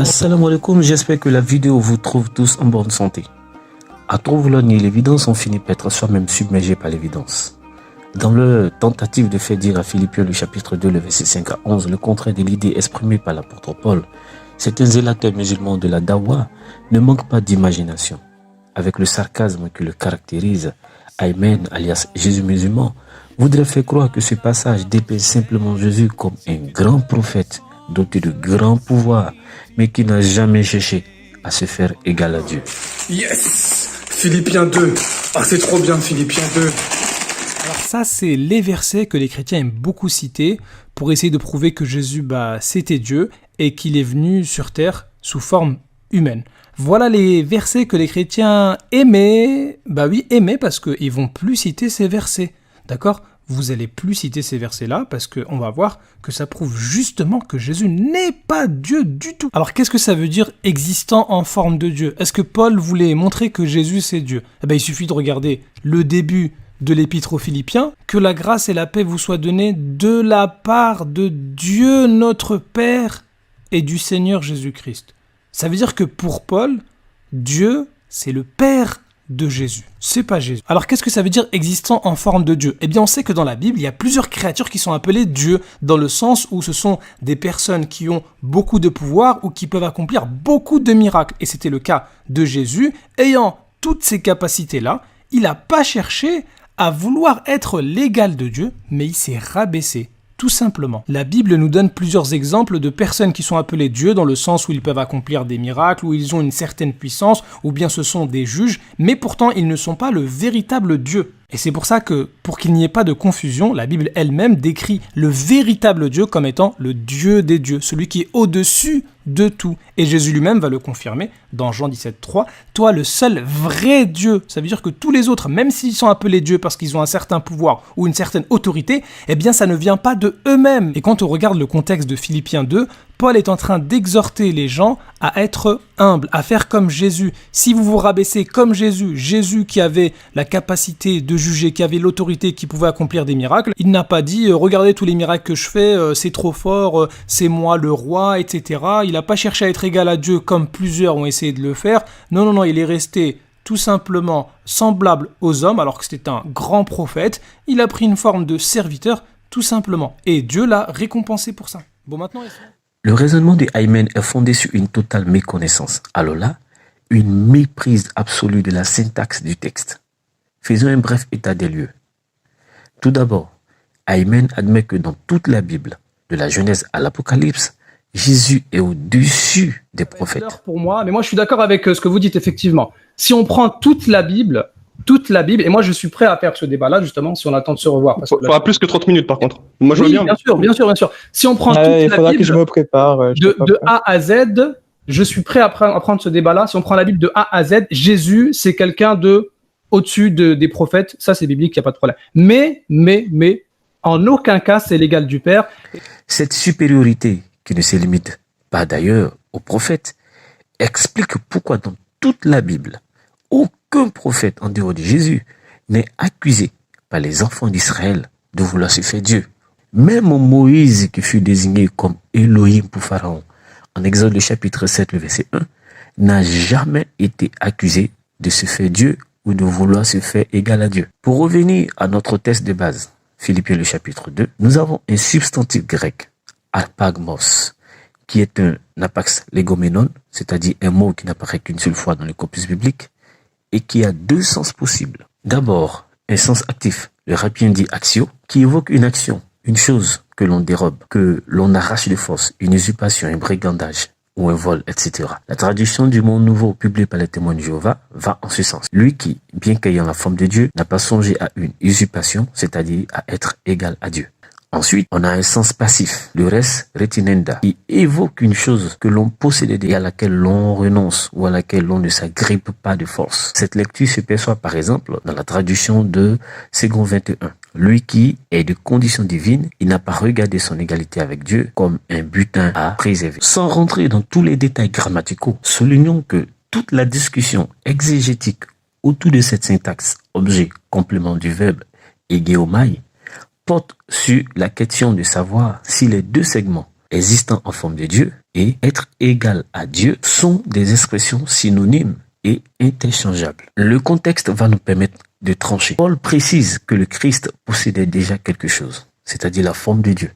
Assalamu alaikum, j'espère que la vidéo vous trouve tous en bonne santé. À trop vouloir nier l'évidence, on finit par être soi-même submergé par l'évidence. Dans leur tentative de faire dire à Philippiens le chapitre 2, le verset 5 à 11, le contraire de l'idée exprimée par l'apôtre Paul, certains zélateurs musulmans de la Dawa ne manquent pas d'imagination. Avec le sarcasme qui le caractérise, Aymen, alias Jésus musulman, voudrait faire croire que ce passage dépeint simplement Jésus comme un grand prophète doté de grands pouvoirs, mais qui n'a jamais cherché à se faire égal à Dieu. Yes! Philippiens 2. Ah, c'est trop bien, Philippiens 2. Alors ça, c'est les versets que les chrétiens aiment beaucoup citer pour essayer de prouver que Jésus, c'était Dieu et qu'il est venu sur terre sous forme humaine. Voilà les versets que les chrétiens aimaient, aimaient parce qu'ils vont plus citer ces versets, d'accord ? Vous allez plus citer ces versets-là parce qu'on va voir que ça prouve justement que Jésus n'est pas Dieu du tout. Alors qu'est-ce que ça veut dire existant en forme de Dieu ? Est-ce que Paul voulait montrer que Jésus c'est Dieu ? Il suffit de regarder le début de l'épître aux Philippiens, que la grâce et la paix vous soient données de la part de Dieu notre Père et du Seigneur Jésus-Christ. Ça veut dire que pour Paul, Dieu c'est le Père de Jésus. C'est pas Jésus. Alors qu'est-ce que ça veut dire existant en forme de Dieu ? Eh bien on sait que dans la Bible, il y a plusieurs créatures qui sont appelées Dieu, dans le sens où ce sont des personnes qui ont beaucoup de pouvoir ou qui peuvent accomplir beaucoup de miracles. Et c'était le cas de Jésus. Ayant toutes ces capacités-là, il n'a pas cherché à vouloir être l'égal de Dieu, mais il s'est rabaissé. Tout simplement. La Bible nous donne plusieurs exemples de personnes qui sont appelées Dieu dans le sens où ils peuvent accomplir des miracles, où ils ont une certaine puissance, ou bien ce sont des juges, mais pourtant ils ne sont pas le véritable Dieu. Et c'est pour ça que, pour qu'il n'y ait pas de confusion, la Bible elle-même décrit le véritable Dieu comme étant le Dieu des dieux, celui qui est au-dessus de tout. Et Jésus lui-même va le confirmer dans Jean 17,3. Toi, le seul vrai Dieu, ça veut dire que tous les autres, même s'ils sont appelés dieux parce qu'ils ont un certain pouvoir ou une certaine autorité, eh bien ça ne vient pas de eux-mêmes. Et quand on regarde le contexte de Philippiens 2, Paul est en train d'exhorter les gens à être humbles, à faire comme Jésus. Si vous vous rabaissez comme Jésus, Jésus qui avait la capacité de juger, qui avait l'autorité, qui pouvait accomplir des miracles, il n'a pas dit « Regardez tous les miracles que je fais, c'est trop fort, c'est moi le roi, etc. » Il n'a pas cherché à être égal à Dieu comme plusieurs ont essayé de le faire. Non, il est resté tout simplement semblable aux hommes, alors que c'était un grand prophète. Il a pris une forme de serviteur, tout simplement. Et Dieu l'a récompensé pour ça. Bon, maintenant... Le raisonnement de Aymen est fondé sur une totale méconnaissance. Alors là, une méprise absolue de la syntaxe du texte. Faisons un bref état des lieux. Tout d'abord, Aymen admet que dans toute la Bible, de la Genèse à l'Apocalypse, Jésus est au-dessus des prophètes. Pour moi, mais moi je suis d'accord avec ce que vous dites effectivement. Si on prend toute la Bible, et moi je suis prêt à faire ce débat-là justement si on attend de se revoir. Il faudra plus que 30 minutes par contre. Moi je veux bien. Bien sûr. Si on prend toute il faudra la Bible que je me prépare, de A à Z, je suis prêt à prendre ce débat-là. Si on prend la Bible de A à Z, Jésus c'est quelqu'un de au-dessus des prophètes. Ça c'est biblique, il n'y a pas de problème. Mais, en aucun cas c'est l'égal du Père. Cette supériorité qui ne se limite pas d'ailleurs aux prophètes explique pourquoi dans toute la Bible, aucun prophète en dehors de Jésus n'est accusé par les enfants d'Israël de vouloir se faire Dieu. Même Moïse, qui fut désigné comme Elohim pour Pharaon, en Exode le chapitre 7, le verset 1, n'a jamais été accusé de se faire Dieu ou de vouloir se faire égal à Dieu. Pour revenir à notre test de base, Philippiens le chapitre 2, nous avons un substantif grec, arpagmos, qui est un apax legoménon, c'est-à-dire un mot qui n'apparaît qu'une seule fois dans le corpus biblique, et qui a deux sens possibles. D'abord, un sens actif, le rapien dit axio, qui évoque une action, une chose que l'on dérobe, que l'on arrache de force, une usurpation, un brigandage ou un vol, etc. La traduction du Monde Nouveau publiée par les témoins de Jéhovah va en ce sens. Lui qui, bien qu'ayant la forme de Dieu, n'a pas songé à une usurpation, c'est-à-dire à être égal à Dieu. Ensuite, on a un sens passif, le res retinenda, qui évoque une chose que l'on possède et à laquelle l'on renonce ou à laquelle l'on ne s'agrippe pas de force. Cette lecture se perçoit par exemple dans la traduction de Second 21. Lui qui est de condition divine, il n'a pas regardé son égalité avec Dieu comme un butin à préserver. Sans rentrer dans tous les détails grammaticaux, soulignons que toute la discussion exégétique autour de cette syntaxe objet complément du verbe egeomai porte sur la question de savoir si les deux segments existant en forme de Dieu et être égal à Dieu sont des expressions synonymes et interchangeables. Le contexte va nous permettre de trancher. Paul précise que le Christ possédait déjà quelque chose, c'est-à-dire la forme de Dieu,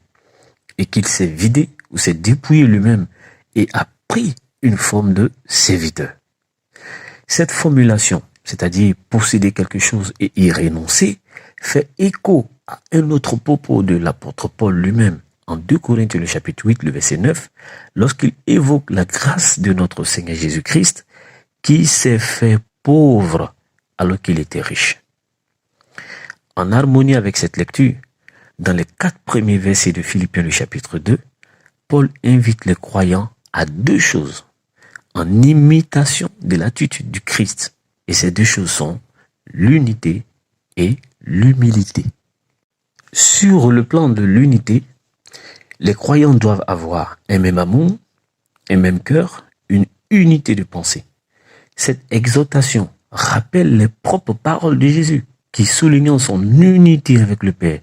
et qu'il s'est vidé ou s'est dépouillé lui-même et a pris une forme de serviteur. Cette formulation, c'est-à-dire posséder quelque chose et y renoncer, fait écho à un autre propos de l'apôtre Paul lui-même en 2 Corinthiens le chapitre 8, le verset 9, lorsqu'il évoque la grâce de notre Seigneur Jésus-Christ qui s'est fait pauvre alors qu'il était riche. En harmonie avec cette lecture, dans les 4 premiers versets de Philippiens le chapitre 2, Paul invite les croyants à 2 choses, en imitation de l'attitude du Christ. Et ces 2 choses sont l'unité et l'humilité. Sur le plan de l'unité, les croyants doivent avoir un même amour, un même cœur, une unité de pensée. Cette exhortation rappelle les propres paroles de Jésus, qui soulignant son unité avec le Père,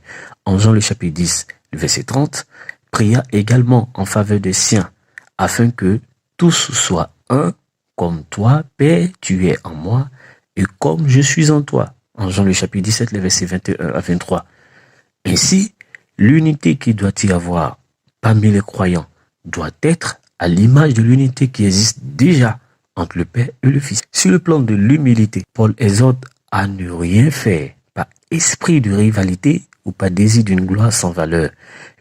en Jean le chapitre 10, le verset 30, pria également en faveur des siens, afin que tous soient un, comme toi, Père, tu es en moi, et comme je suis en toi. En Jean le chapitre 17, les versets 21 à 23. Ainsi, l'unité qu'il doit y avoir parmi les croyants doit être à l'image de l'unité qui existe déjà entre le Père et le Fils. Sur le plan de l'humilité, Paul exhorte à ne rien faire par esprit de rivalité ou par désir d'une gloire sans valeur,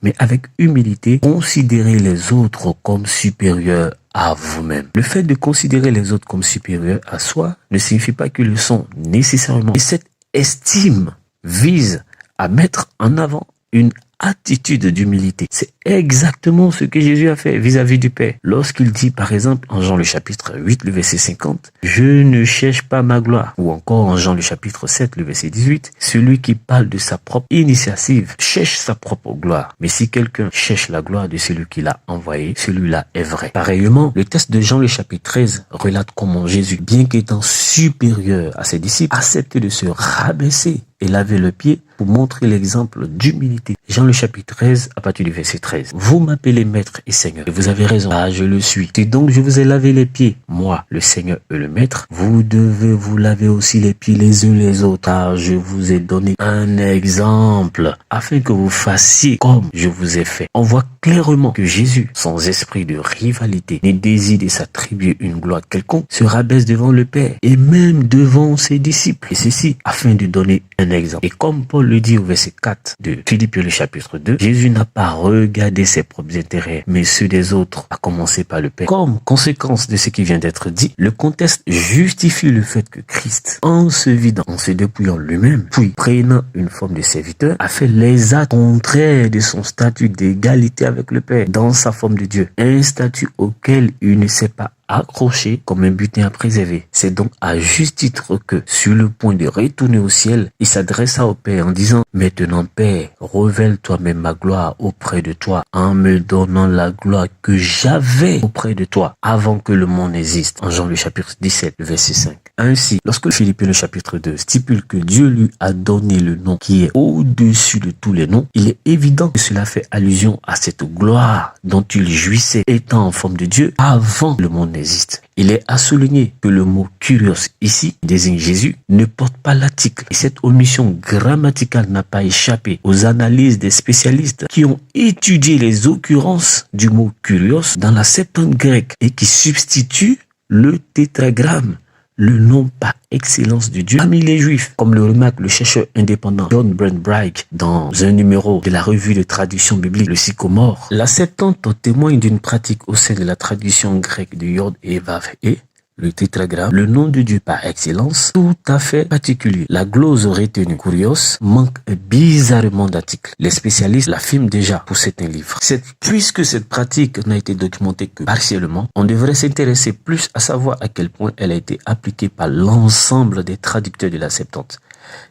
mais avec humilité, considérez les autres comme supérieurs à vous-même. Le fait de considérer les autres comme supérieurs à soi ne signifie pas qu'ils le sont nécessairement. Et cette estime vise à mettre en avant une attitude d'humilité. C'est exactement ce que Jésus a fait vis-à-vis du Père. Lorsqu'il dit, par exemple, en Jean le chapitre 8, le verset 50, « Je ne cherche pas ma gloire ». Ou encore en Jean le chapitre 7, le verset 18, « Celui qui parle de sa propre initiative cherche sa propre gloire. Mais si quelqu'un cherche la gloire de celui qui l'a envoyé, celui-là est vrai. » Pareillement, le texte de Jean le chapitre 13 relate comment Jésus, bien qu'étant supérieur à ses disciples, acceptait de se rabaisser et laver le pied pour montrer l'exemple d'humilité. Jean le chapitre 13, à partir du verset 13. « Vous m'appelez maître et seigneur, et vous avez raison. Ah, je le suis. Et donc je vous ai lavé les pieds, moi, le Seigneur et le maître. Vous devez vous laver aussi les pieds les uns les autres, car je vous ai donné un exemple, afin que vous fassiez comme je vous ai fait. » On voit clairement que Jésus, sans esprit de rivalité, ni désir de s'attribuer une gloire quelconque, se rabaisse devant le Père, et même devant ses disciples. Et ceci, afin de donner un exemple. Et comme Paul le dit au verset 4 de Philippiens le chapitre 2, Jésus n'a pas regardé ses propres intérêts, mais ceux des autres, à commencer par le Père. Comme conséquence de ce qui vient d'être dit, le contexte justifie le fait que Christ, en se vidant, en se dépouillant lui-même, puis prenant une forme de serviteur, a fait les actes contraires de son statut d'égalité avec le Père, dans sa forme de Dieu. Un statut auquel il ne s'est pas accroché comme un butin à préserver. C'est donc à juste titre que, sur le point de retourner au ciel, il s'adressa au Père en disant, « Maintenant, Père, révèle toi-même ma gloire auprès de toi, en me donnant la gloire que j'avais auprès de toi, avant que le monde existe. » En Jean le chapitre 17, le verset 5. Ainsi, lorsque Philippiens le chapitre 2 stipule que Dieu lui a donné le nom qui est au-dessus de tous les noms, il est évident que cela fait allusion à cette gloire dont il jouissait étant en forme de Dieu avant le monde n'existe. Il est à souligner que le mot kurios ici désigne Jésus ne porte pas l'article. Et cette omission grammaticale n'a pas échappé aux analyses des spécialistes qui ont étudié les occurrences du mot kurios dans la Septante grecque et qui substituent le tétragramme, le nom par excellence de Dieu parmi les Juifs, comme le remarque le chercheur indépendant John Brent Bright dans un numéro de la revue de traduction biblique Le Sycomore. La Septante témoigne d'une pratique au sein de la tradition grecque de Yod et Vav et le tétragramme, le nom de Dieu par excellence, tout à fait particulier. La glose retenue, kurios, manque bizarrement d'articles. Les spécialistes l'affirment déjà pour certains livres. Puisque cette pratique n'a été documentée que partiellement, on devrait s'intéresser plus à savoir à quel point elle a été appliquée par l'ensemble des traducteurs de la Septante.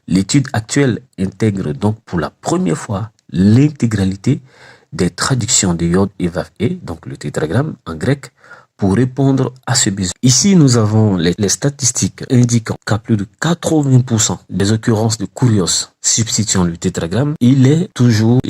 L'étude actuelle intègre donc pour la première fois l'intégralité des traductions de Yod et Vav et, donc le tétragramme en grec, pour répondre à ce besoin. Ici, nous avons les statistiques indiquant qu'à plus de 80% des occurrences de kurios substituant le tétragramme, il est toujours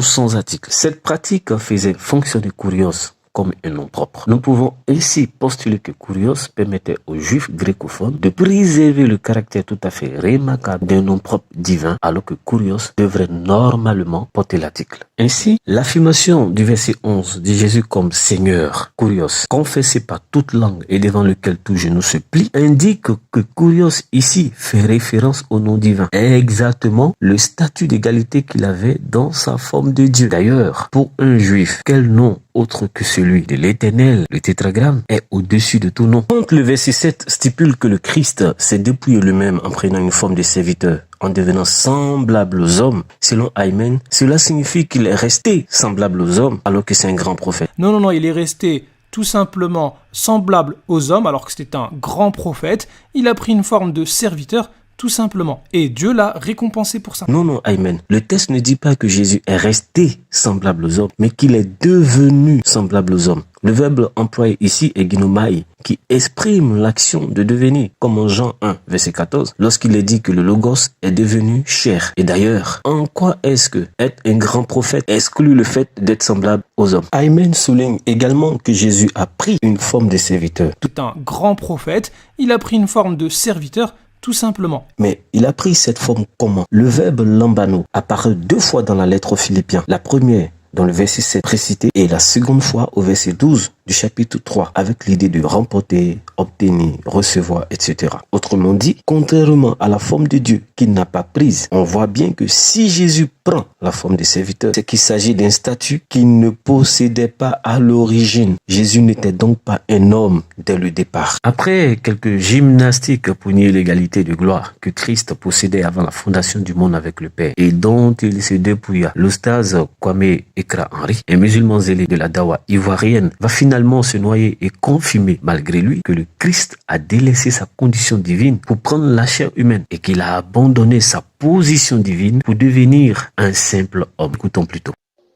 sans article. Cette pratique faisait fonctionner kurios comme un nom propre. Nous pouvons ainsi postuler que Kurios permettait aux juifs grécophones de préserver le caractère tout à fait remarquable d'un nom propre divin, alors que Kurios devrait normalement porter l'article. Ainsi, l'affirmation du verset 11 de Jésus comme Seigneur, Kurios, confessé par toute langue et devant lequel tout genou se plie, indique que Kurios ici fait référence au nom divin, exactement le statut d'égalité qu'il avait dans sa forme de Dieu. D'ailleurs, pour un juif, quel nom autre que celui de l'Éternel, le tétragramme, est au-dessus de tout nom. Quand le verset 7 stipule que le Christ s'est dépouillé lui-même en prenant une forme de serviteur, en devenant semblable aux hommes, selon Aymen, cela signifie qu'il est resté semblable aux hommes alors que c'est un grand prophète. Non, il est resté tout simplement semblable aux hommes alors que c'était un grand prophète. Il a pris une forme de serviteur tout simplement. Et Dieu l'a récompensé pour ça. Non, Aymen. Le texte ne dit pas que Jésus est resté semblable aux hommes, mais qu'il est devenu semblable aux hommes. Le verbe employé ici est ginomai, qui exprime l'action de devenir, comme en Jean 1, verset 14, lorsqu'il est dit que le Logos est devenu chair. Et d'ailleurs, en quoi est-ce que être un grand prophète exclut le fait d'être semblable aux hommes? Aymen souligne également que Jésus a pris une forme de serviteur. C'est un grand prophète, il a pris une forme de serviteur, tout simplement. Mais il a pris cette forme comment? Le verbe lambano apparaît 2 fois dans la lettre aux Philippiens. La première dans le verset 7 précité et la seconde fois au verset 12 du chapitre 3 avec l'idée de remporter, obtenir, recevoir, etc. Autrement dit, contrairement à la forme de Dieu qu'il n'a pas prise, on voit bien que si Jésus prend la forme de serviteur, c'est qu'il s'agit d'un statut qu'il ne possédait pas à l'origine. Jésus n'était donc pas un homme dès le départ. Après quelques gymnastiques pour nier l'égalité de gloire que Christ possédait avant la fondation du monde avec le Père et dont il se dépouilla, l'ostase Kwame Ekra Henry, un musulman zélé de la Dawa ivoirienne, va finalement se noyer et confirmer malgré lui que le Christ a délaissé sa condition divine pour prendre la chair humaine et qu'il a abandonné sa position divine pour devenir un simple homme. Écoutons plutôt.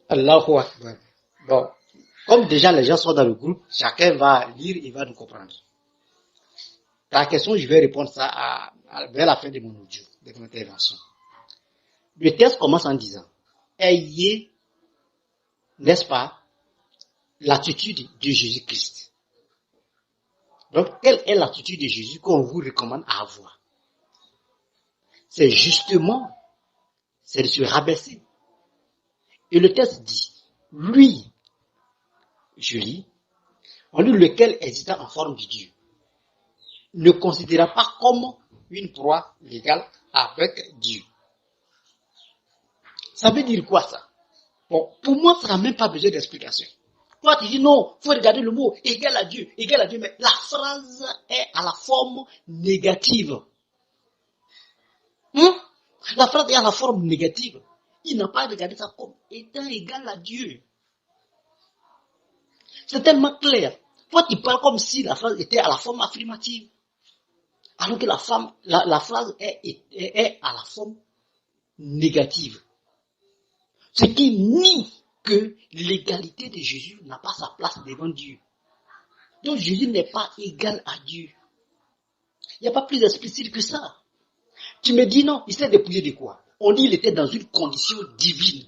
Allahu Akbar. Bon, comme déjà les gens sont dans le groupe, chacun va lire et va nous comprendre. Ta question, je vais répondre ça vers la fin de mon audio, de mon intervention. Le texte commence en disant, ayez, n'est-ce pas, l'attitude de Jésus-Christ. Donc, quelle est l'attitude de Jésus qu'on vous recommande à avoir? C'est justement, c'est de se rabaisser. Et le texte dit, lui, je lis, en lui lequel hésita en forme de Dieu, ne considéra pas comme une proie légale avec Dieu. Ça veut dire quoi ça? Bon, pour moi, ça n'a même pas besoin d'explication. Toi, tu dis non, il faut regarder le mot égal à Dieu, mais la phrase est à la forme négative. La phrase est à la forme négative. Il n'a pas regardé ça comme étant égal à Dieu. C'est tellement clair. Toi, tu parles comme si la phrase était à la forme affirmative. Alors que la phrase est à la forme négative. Ce qui nie que l'égalité de Jésus n'a pas sa place devant Dieu. Donc Jésus n'est pas égal à Dieu. Il n'y a pas plus explicite que ça. Tu me dis non, il s'est dépouillé de quoi? On dit qu'il était dans une condition divine.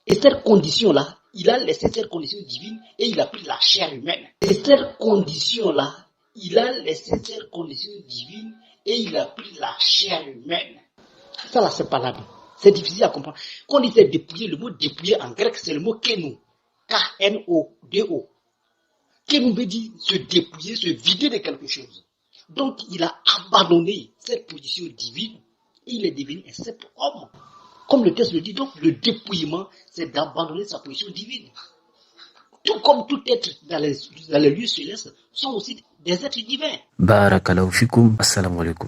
Et cette condition-là, il a laissé cette condition divine et il a pris la chair humaine. Et cette condition-là, il a laissé cette condition divine et il a pris la chair humaine. Ça là, c'est pas là. C'est difficile à comprendre. Quand il s'est dépouillé, le mot dépouiller en grec, c'est le mot keno. K-N-O-D-O. Keno veut dire se dépouiller, se vider de quelque chose. Donc, il a abandonné cette position divine et il est devenu un simple homme. Comme le texte le dit, donc, le dépouillement, c'est d'abandonner sa position divine. Tout comme tout être dans les lieux célestes sont aussi des êtres divins. Barakallahu fikum. Assalamu alaikum.